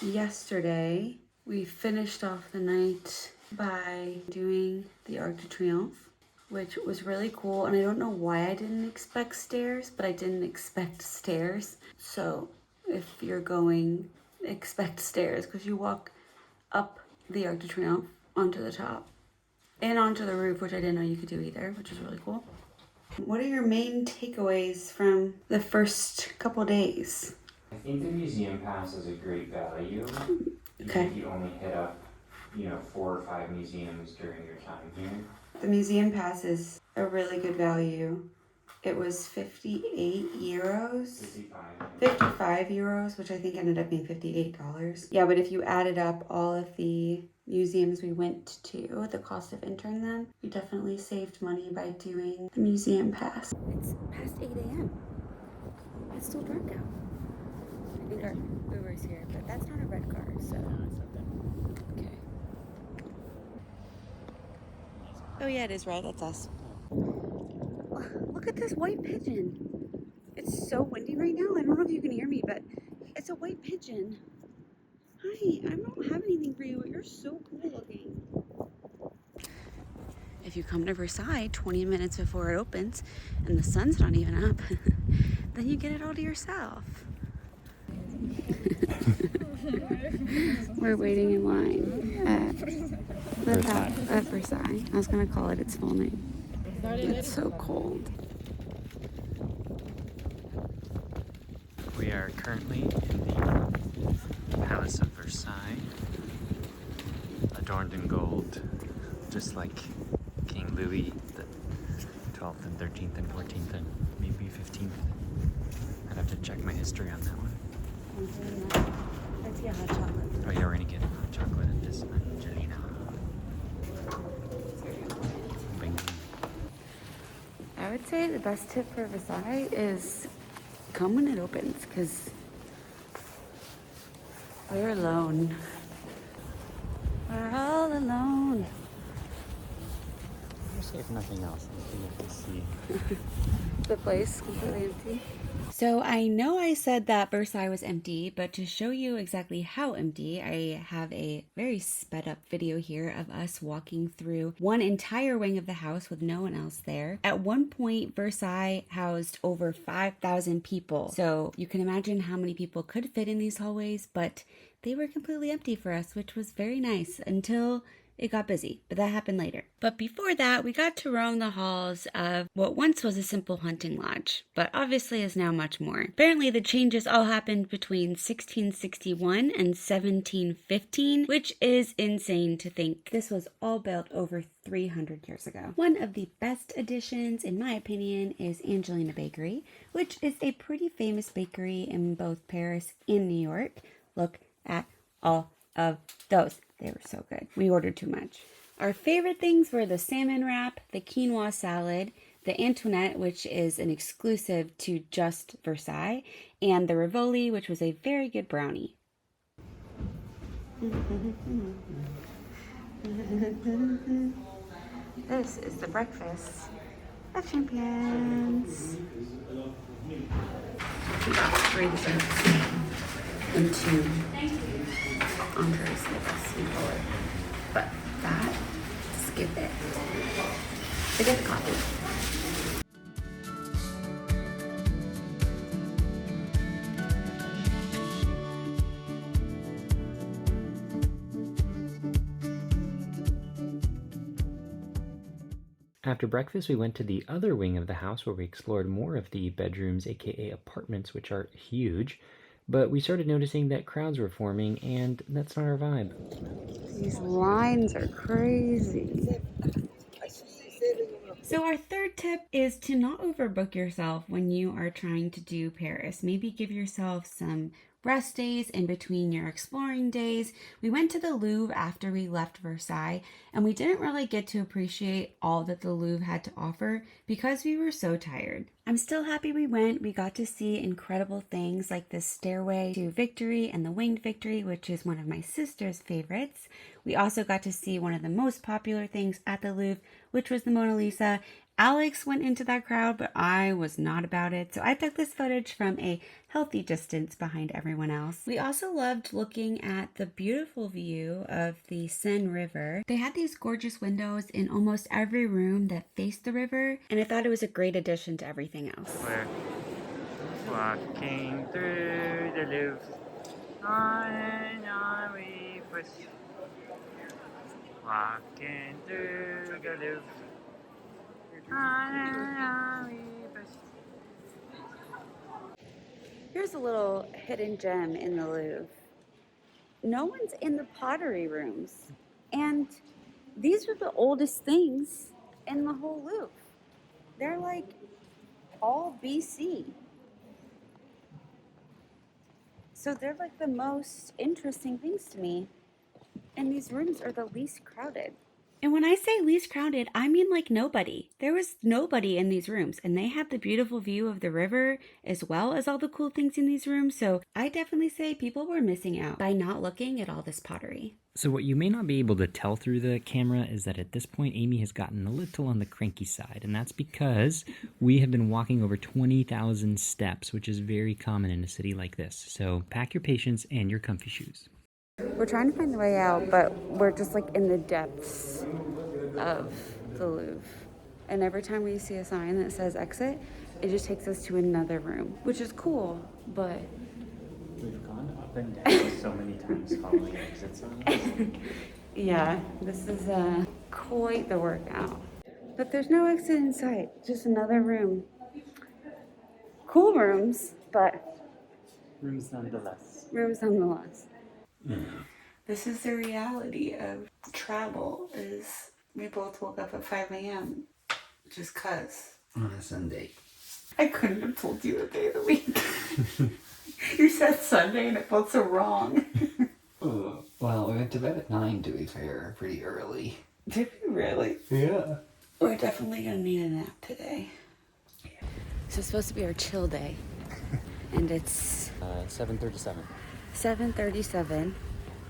Yesterday, we finished off the night by doing the Arc de Triomphe, which was really cool. And I don't know why I didn't expect stairs, but I didn't expect stairs. So if you're going, expect stairs because you walk up the Arc de Triomphe onto the top and onto the roof, which I didn't know you could do either, which is really cool. What are your main takeaways from the first couple days? I think the museum pass is a great value. Okay. If you only hit up, 4 or 5 museums during your time here. The museum pass is a really good value. It was 58 euros. 55 euros, which I think ended up being $58. Yeah, but if you added up all of the museums we went to, the cost of entering them, we definitely saved money by doing the museum pass. It's past 8 a.m. It's still dark out. I think our Uber's here, but that's not a red car, so. Okay. Oh yeah, it is red. That's us. Look at this white pigeon. It's so windy right now. I don't know if you can hear me, but it's a white pigeon. Hi, I don't have anything for you, but you're so cool looking. If you come to Versailles 20 minutes before it opens and the sun's not even up, then you get it all to yourself. We're waiting in line at Versailles. I was going to call it its full name. It's so cold. We are currently in the Palace of Versailles, adorned in gold, just like King Louis the 12th and 13th and 14th and maybe 15th. I'd have to check my history on that one. Let's get hot chocolate. Oh yeah, we're gonna get hot chocolate at this Angelina. Bing. I would say the best tip for Versailles is come when it opens, because we're alone. We're all alone. Actually, if nothing else, I'm looking at to see. The place completely empty. So I know I said that Versailles was empty, but to show you exactly how empty, I have a very sped up video here of us walking through one entire wing of the house with no one else there. At one point, Versailles housed over 5,000 people. So you can imagine how many people could fit in these hallways, but they were completely empty for us, which was very nice until it got busy, but that happened later. But before that, we got to roam the halls of what once was a simple hunting lodge, but obviously is now much more. Apparently, the changes all happened between 1661 and 1715, which is insane to think. This was all built over 300 years ago. One of the best additions, in my opinion, is Angelina Bakery, which is a pretty famous bakery in both Paris and New York. Look at all of those. They were so good. We ordered too much. Our favorite things were the salmon wrap, the quinoa salad, the Antoinette, which is an exclusive to just Versailles, and the Rivoli, which was a very good brownie. This is the breakfast of champions. We got 3 desserts and 2 entrees with us forward. But that, skip it. Forget the coffee. After breakfast, we went to the other wing of the house where we explored more of the bedrooms, aka apartments, which are huge. But we started noticing that crowds were forming, and that's not our vibe. These lines are crazy. So our third tip is to not overbook yourself when you are trying to do Paris. Maybe give yourself some rest days in between your exploring days. We went to the Louvre after we left Versailles, and we didn't really get to appreciate all that the Louvre had to offer because we were so tired. I'm still happy we went. We got to see incredible things like the Stairway to Victory and the Winged Victory, which is one of my sister's favorites. We also got to see one of the most popular things at the Louvre, which was the Mona Lisa, Alex went into that crowd, but I was not about it, so I took this footage from a healthy distance behind everyone else. We also loved looking at the beautiful view of the Seine River. They had these gorgeous windows in almost every room that faced the river, and I thought it was a great addition to everything else. We're walking through the Louvre. On and on we push. Walking through the Louvre. On and on we push. Here's a little hidden gem in the Louvre. No one's in the pottery rooms, and these are the oldest things in the whole Louvre. They're like all BC. So they're like the most interesting things to me. And these rooms are the least crowded. And when I say least crowded, I mean like nobody. There was nobody in these rooms, and they had the beautiful view of the river as well as all the cool things in these rooms. So I definitely say people were missing out by not looking at all this pottery. So what you may not be able to tell through the camera is that at this point Amy has gotten a little on the cranky side, and that's because we have been walking over 20,000 steps, which is very common in a city like this. So pack your patience and your comfy shoes. We're trying to find the way out, but we're just like in the depths of the Louvre. And every time we see a sign that says exit, it just takes us to another room, which is cool, but... We've gone up and down so many times following exit signs. Yeah, this is quite the workout. But there's no exit in sight, just another room. Cool rooms, but... Rooms nonetheless. Rooms nonetheless. This is the reality of travel, is we both woke up at 5 a.m. just cuz. On a Sunday. I couldn't have told you the day of the week. You said Sunday and it felt so wrong. Well, we went to bed at 9, to be fair, pretty early. Did we really? Yeah. We're definitely gonna need a nap today. So it's supposed to be our chill day. And it's 7:37. 7:37.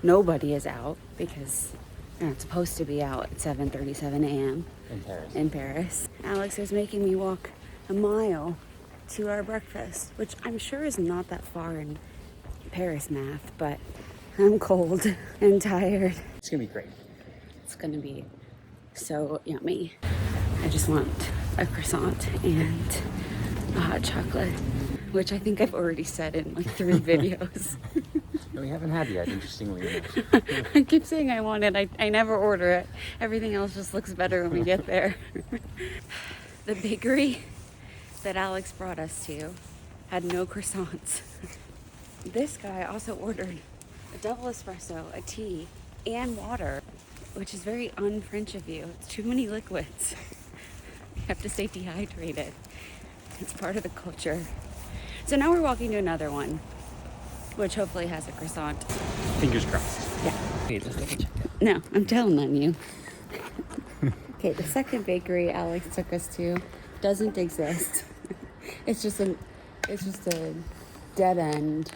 Nobody is out because they're not supposed to be out at 7:37 a.m. In Paris. in Paris. Alex is making me walk a mile to our breakfast, which I'm sure is not that far in Paris math, but I'm cold and tired. It's gonna be great. It's gonna be so yummy. I just want a croissant and a hot chocolate, which I think I've already said in like 3 videos. No, we haven't had yet, interestingly enough. I keep saying I want it. I never order it. Everything else just looks better when we get there. The bakery that Alex brought us to had no croissants. This guy also ordered a double espresso, a tea, and water, which is very un-French of you. It's too many liquids. You have to stay dehydrated. It's part of the culture. So now we're walking to another one, which hopefully has a croissant. Fingers crossed. Yeah. Okay, let's double check that. No, I'm telling on you. Okay, the second bakery Alex took us to doesn't exist. It's just a dead end.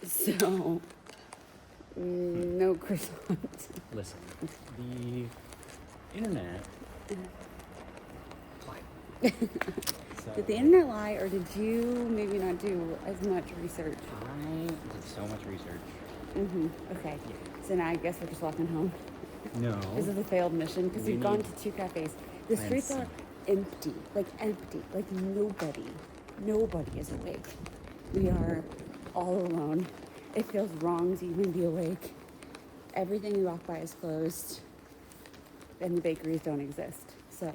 So no croissants. Listen, the internet. Did the internet lie, or did you maybe not do as much research? I did so much research. Okay. So now I guess we're just walking home. No. This is a failed mission because We we've gone need to 2 cafes. The plan streets C. are empty, like nobody is awake. We are all alone. It feels wrong to even be awake. Everything we walk by is closed, and the bakeries don't exist. So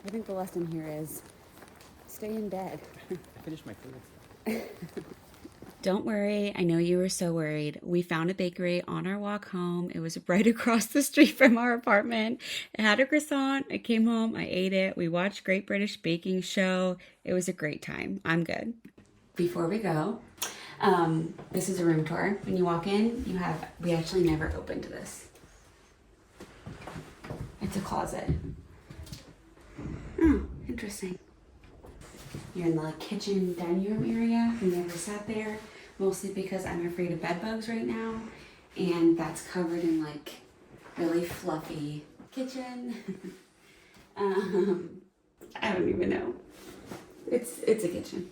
I think the lesson here is stay in bed. I finished my food. Don't worry, I know you were so worried. We found a bakery on our walk home. It was right across the street from our apartment. It had a croissant. I came home, I ate it. We watched Great British Baking Show. It was a great time. I'm good. Before we go, this is a room tour. When you walk in, we actually never opened this. It's a closet. Oh, interesting. You're in the kitchen dining room area. We never sat there, mostly because I'm afraid of bed bugs right now, and that's covered in like really fluffy kitchen. I don't even know. It's a kitchen.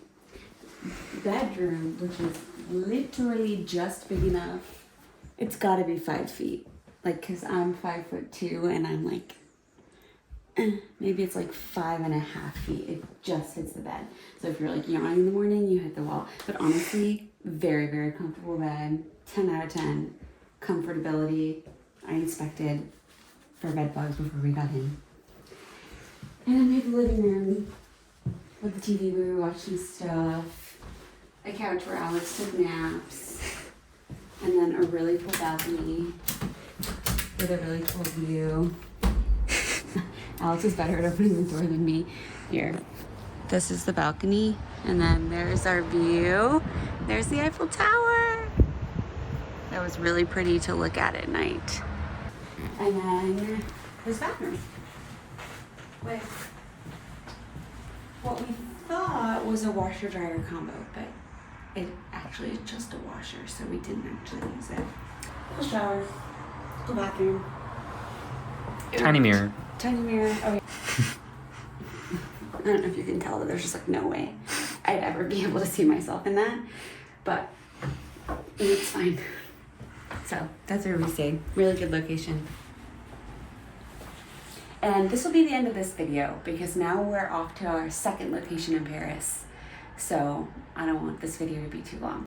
Bedroom, which is literally just big enough. It's gotta be 5 feet. Like, cause I'm 5'2" and I'm like, maybe it's like 5.5 feet. It just hits the bed. So if you're like yawning in the morning, you hit the wall. But honestly, very, very comfortable bed. 10 out of 10. Comfortability. I inspected for bed bugs before we got in. And then we have the living room with the TV where we watch some stuff. A couch where Alex took naps. And then a really cool balcony with a really cool view. Alex is better at opening the door than me. Here. This is the balcony. And then there's our view. There's the Eiffel Tower. That was really pretty to look at night. And then this bathroom with what we thought was a washer dryer combo, but it actually is just a washer, so we didn't actually use it. Full shower, full bathroom. Tiny mirror. Tiny mirror. Oh, yeah. I don't know if you can tell that there's just like no way I'd ever be able to see myself in that, but it's fine. So that's where we stayed. Really good location. And this will be the end of this video because now we're off to our second location in Paris. So I don't want this video to be too long.